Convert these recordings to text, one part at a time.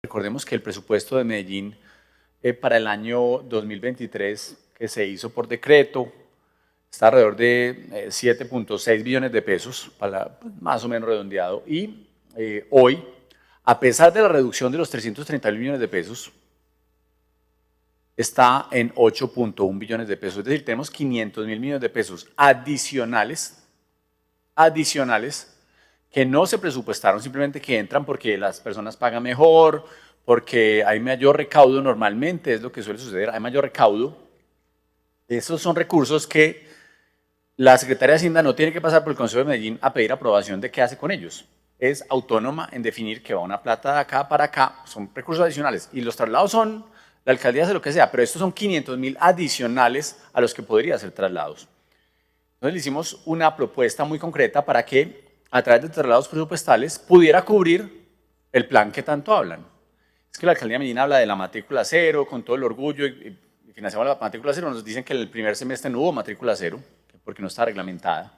Recordemos que el presupuesto de Medellín para el año 2023, que se hizo por decreto, está alrededor de 7.6 billones de pesos, más o menos redondeado, y hoy, a pesar de la reducción de los 330 millones de pesos, está en 8.1 billones de pesos, es decir, tenemos 500 mil millones de pesos adicionales que no se presupuestaron, simplemente que entran porque las personas pagan mejor, porque hay mayor recaudo normalmente, es lo que suele suceder, hay mayor recaudo. Esos son recursos que la Secretaría de Hacienda no tiene que pasar por el Consejo de Medellín a pedir aprobación de qué hace con ellos. Es autónoma en definir que va una plata de acá para acá, son recursos adicionales. Y los traslados son, la alcaldía hace lo que sea, pero estos son 500.000 adicionales a los que podría hacer traslados. Entonces le hicimos una propuesta muy concreta para que a través de traslados presupuestales pudiera cubrir el plan que tanto hablan. Es que la alcaldía de Medellín habla de la matrícula cero con todo el orgullo y financiamos la matrícula cero. Nos dicen que en el primer semestre no hubo matrícula cero porque no está reglamentada.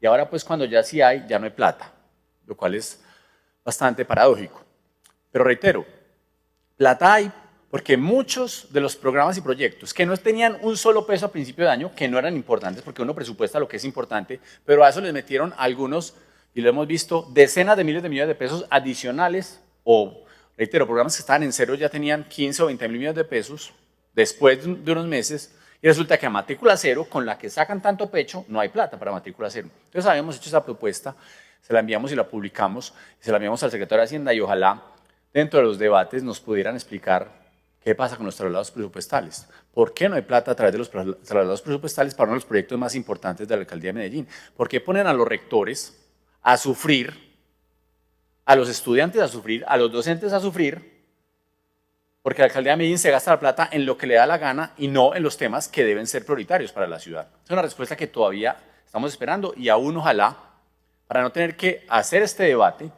Y ahora pues cuando ya sí hay, ya no hay plata, lo cual es bastante paradójico. Pero reitero, plata hay porque muchos de los programas y proyectos que no tenían un solo peso a principio de año, que no eran importantes porque uno presupuesta lo que es importante, pero a eso les metieron algunos, y lo hemos visto, decenas de miles de millones de pesos adicionales, o reitero, programas que estaban en cero ya tenían 15 o 20 mil millones de pesos después de unos meses, y resulta que a matrícula cero, con la que sacan tanto pecho, no hay plata para matrícula cero. Entonces habíamos hecho esa propuesta, se la enviamos y la publicamos, y se la enviamos al secretario de Hacienda, y ojalá dentro de los debates nos pudieran explicar qué pasa con los traslados presupuestales. ¿Por qué no hay plata a través de los traslados presupuestales para uno de los proyectos más importantes de la alcaldía de Medellín? ¿Por qué ponen a los rectores a sufrir, a los estudiantes a sufrir, a los docentes a sufrir? Porque la alcaldía de Medellín se gasta la plata en lo que le da la gana y no en los temas que deben ser prioritarios para la ciudad. Es una respuesta que todavía estamos esperando y aún ojalá, para no tener que hacer este debate,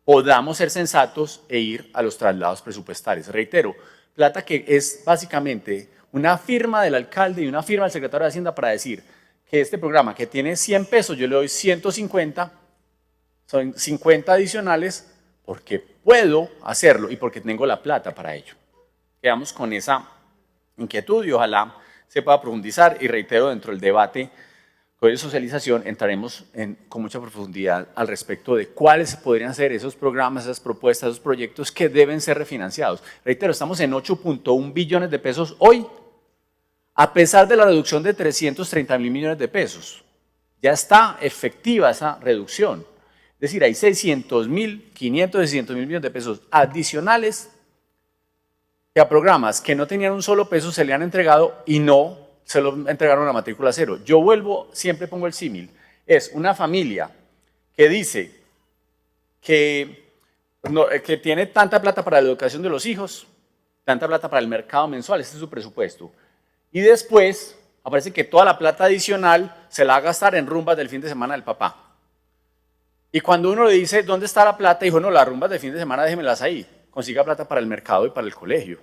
podamos ser sensatos e ir a los traslados presupuestales. Reitero, plata que es básicamente una firma del alcalde y una firma del secretario de Hacienda para decir que este programa que tiene 100 pesos, yo le doy 150, son 50 adicionales porque puedo hacerlo y porque tengo la plata para ello. Quedamos con esa inquietud y ojalá se pueda profundizar y reitero dentro del debate de socialización entraremos con mucha profundidad al respecto de cuáles podrían ser esos programas, esas propuestas, esos proyectos que deben ser refinanciados. Reitero, estamos en 8.1 billones de pesos hoy, a pesar de la reducción de 330 mil millones de pesos. Ya está efectiva esa reducción. Es decir, hay 600 mil, 500, 600 mil millones de pesos adicionales que a programas que no tenían un solo peso se le han entregado y no se lo entregaron a matrícula cero. Yo vuelvo, siempre pongo el símil, es una familia que dice que tiene tanta plata para la educación de los hijos, tanta plata para el mercado mensual, este es su presupuesto, y después aparece que toda la plata adicional se la va a gastar en rumbas del fin de semana del papá. Y cuando uno le dice, ¿dónde está la plata? Dijo, no, las rumbas del fin de semana déjemelas ahí, consiga plata para el mercado y para el colegio.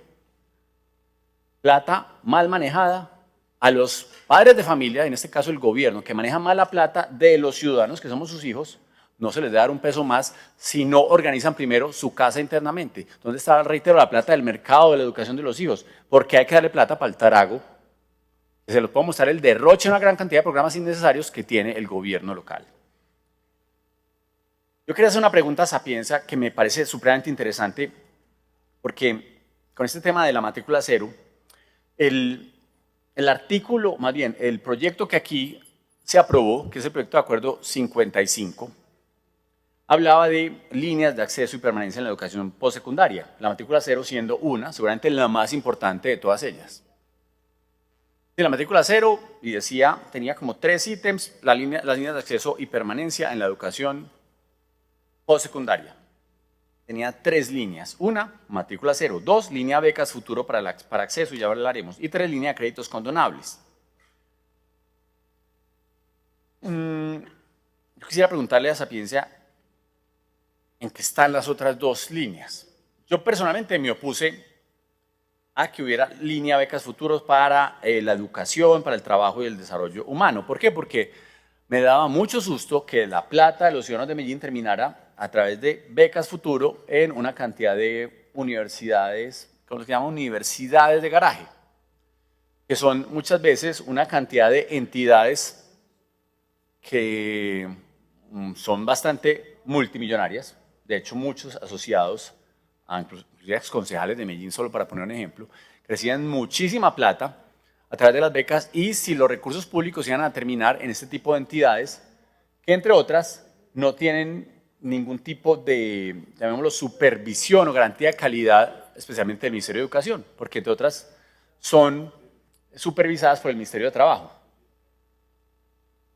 Plata mal manejada, a los padres de familia, en este caso el gobierno, que maneja mal la plata de los ciudadanos, que somos sus hijos, no se les debe dar un peso más si no organizan primero su casa internamente. ¿Dónde está, reitero, la plata del mercado, de la educación de los hijos? Porque hay que darle plata para el tarago, que se les puede mostrar el derroche de una gran cantidad de programas innecesarios que tiene el gobierno local. Yo quería hacer una pregunta a Sapienza que me parece supremamente interesante, porque con este tema de la matrícula cero, el artículo, más bien, el proyecto que aquí se aprobó, que es el proyecto de acuerdo 55, hablaba de líneas de acceso y permanencia en la educación postsecundaria, la matrícula cero siendo una, seguramente la más importante de todas ellas. De la matrícula cero, y decía, tenía como 3 ítems, las líneas de acceso y permanencia en la educación postsecundaria. Tenía 3 líneas. 1, matrícula cero. 2, línea becas futuro para acceso, y ya hablaremos. Y 3, línea de créditos condonables. Yo quisiera preguntarle a Sapienza en qué están las otras 2 líneas. Yo personalmente me opuse a que hubiera línea becas futuros para la educación, para el trabajo y el desarrollo humano. ¿Por qué? Porque me daba mucho susto que la plata de los ciudadanos de Medellín terminara a través de becas futuro en una cantidad de universidades, ¿cómo se llama? Universidades de garaje, que son muchas veces una cantidad de entidades que son bastante multimillonarias, de hecho muchos asociados a inclusive exconcejales de Medellín, solo para poner un ejemplo, que reciben muchísima plata a través de las becas, y si los recursos públicos iban a terminar en este tipo de entidades, que entre otras no tienen ningún tipo de, llamémoslo, supervisión o garantía de calidad, especialmente del Ministerio de Educación, porque entre otras son supervisadas por el Ministerio de Trabajo.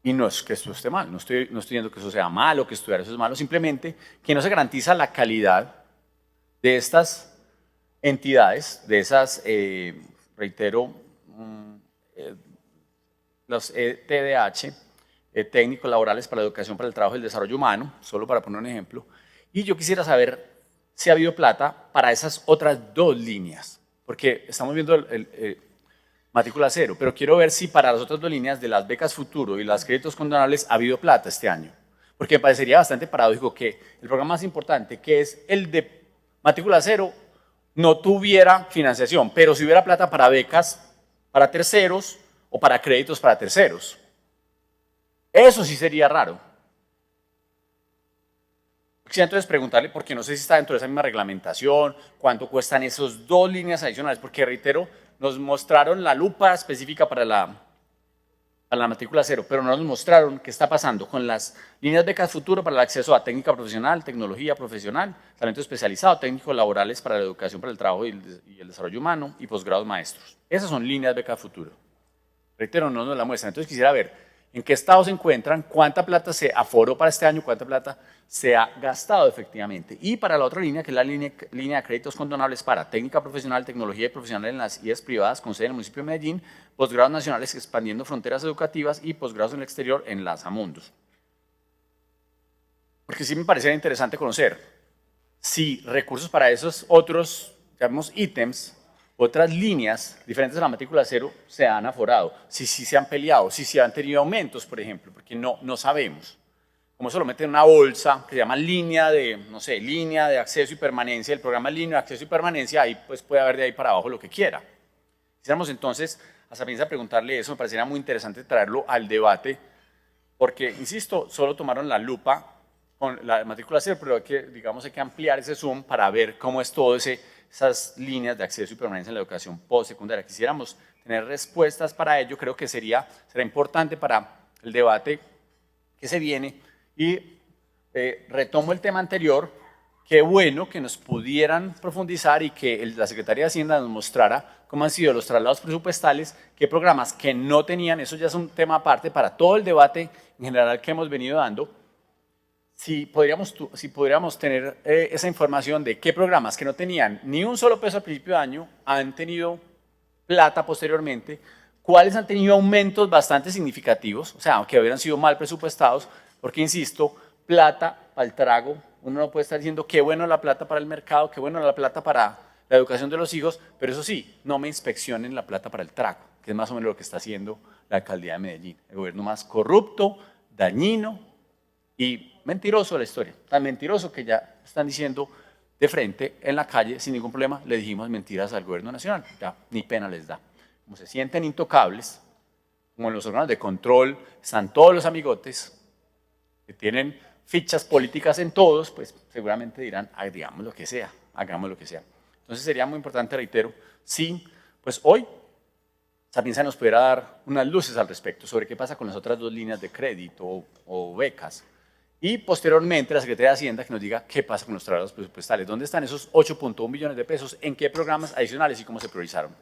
Y no es que esto esté mal, no estoy diciendo que eso sea malo, que estudiar eso es malo, simplemente que no se garantiza la calidad de estas entidades, de esas, reitero, los TDH, técnicos laborales para la educación, para el trabajo y el desarrollo humano, solo para poner un ejemplo. Y yo quisiera saber si ha habido plata para esas otras dos líneas, porque estamos viendo matrícula cero, pero quiero ver si para las otras dos líneas de las becas futuro y los créditos condonables ha habido plata este año, porque me parecería bastante paradójico que el programa más importante, que es el de matrícula cero, no tuviera financiación, pero si hubiera plata para becas para terceros o para créditos para terceros. Eso sí sería raro. Quisiera entonces preguntarle, porque no sé si está dentro de esa misma reglamentación, cuánto cuestan esas dos líneas adicionales, porque reitero, nos mostraron la lupa específica para la matrícula cero, pero no nos mostraron qué está pasando con las líneas becas futuro para el acceso a técnica profesional, tecnología profesional, talento especializado, técnicos laborales para la educación, para el trabajo y el desarrollo humano, y posgrados maestros. Esas son líneas becas futuro. Reitero, no nos la muestran. Entonces quisiera ver en qué estado se encuentran, cuánta plata se aforó para este año, cuánta plata se ha gastado efectivamente. Y para la otra línea, que es la línea de créditos condonables para técnica profesional, tecnología y profesional en las IES privadas con sede en el municipio de Medellín, posgrados nacionales expandiendo fronteras educativas y posgrados en el exterior en las AMUNDOS. Porque sí me parecería interesante conocer si recursos para esos otros, llamemos ítems, otras líneas diferentes a la matrícula cero se han aforado, si se han peleado, si se han tenido aumentos, por ejemplo, porque no sabemos. Como eso lo meten en una bolsa que se llama línea de, no sé, línea de acceso y permanencia, el programa línea de acceso y permanencia, ahí pues puede haber de ahí para abajo lo que quiera. Quisiéramos entonces a Sapienza preguntarle eso, me parecería muy interesante traerlo al debate, porque, insisto, solo tomaron la lupa con la matrícula cero, pero hay que, digamos, hay que ampliar ese zoom para ver cómo es todo esas líneas de acceso y permanencia en la educación postsecundaria. Quisiéramos tener respuestas para ello, creo que será importante para el debate que se viene. Y retomo el tema anterior, qué bueno que nos pudieran profundizar y que la Secretaría de Hacienda nos mostrara cómo han sido los traslados presupuestales, qué programas que no tenían, eso ya es un tema aparte para todo el debate en general que hemos venido dando. Si podríamos tener esa información de qué programas que no tenían ni un solo peso al principio de año han tenido plata posteriormente, cuáles han tenido aumentos bastante significativos, o sea, aunque hubieran sido mal presupuestados, porque insisto, plata para el trago, uno no puede estar diciendo qué bueno la plata para el mercado, qué bueno la plata para la educación de los hijos, pero eso sí, no me inspeccionen la plata para el trago, que es más o menos lo que está haciendo la alcaldía de Medellín, el gobierno más corrupto, dañino y mentiroso de la historia, tan mentiroso que ya están diciendo de frente en la calle, sin ningún problema, le dijimos mentiras al gobierno nacional, ya ni pena les da. Como se sienten intocables, como en los órganos de control están todos los amigotes que tienen fichas políticas en todos, pues seguramente dirán, digamos lo que sea, hagamos lo que sea. Entonces sería muy importante, reitero, si pues hoy Sapienza nos pudiera dar unas luces al respecto sobre qué pasa con las otras dos líneas de crédito o becas, y posteriormente la Secretaría de Hacienda que nos diga qué pasa con los trabajos presupuestales, dónde están esos 8.1 billones de pesos, en qué programas adicionales y cómo se priorizaron.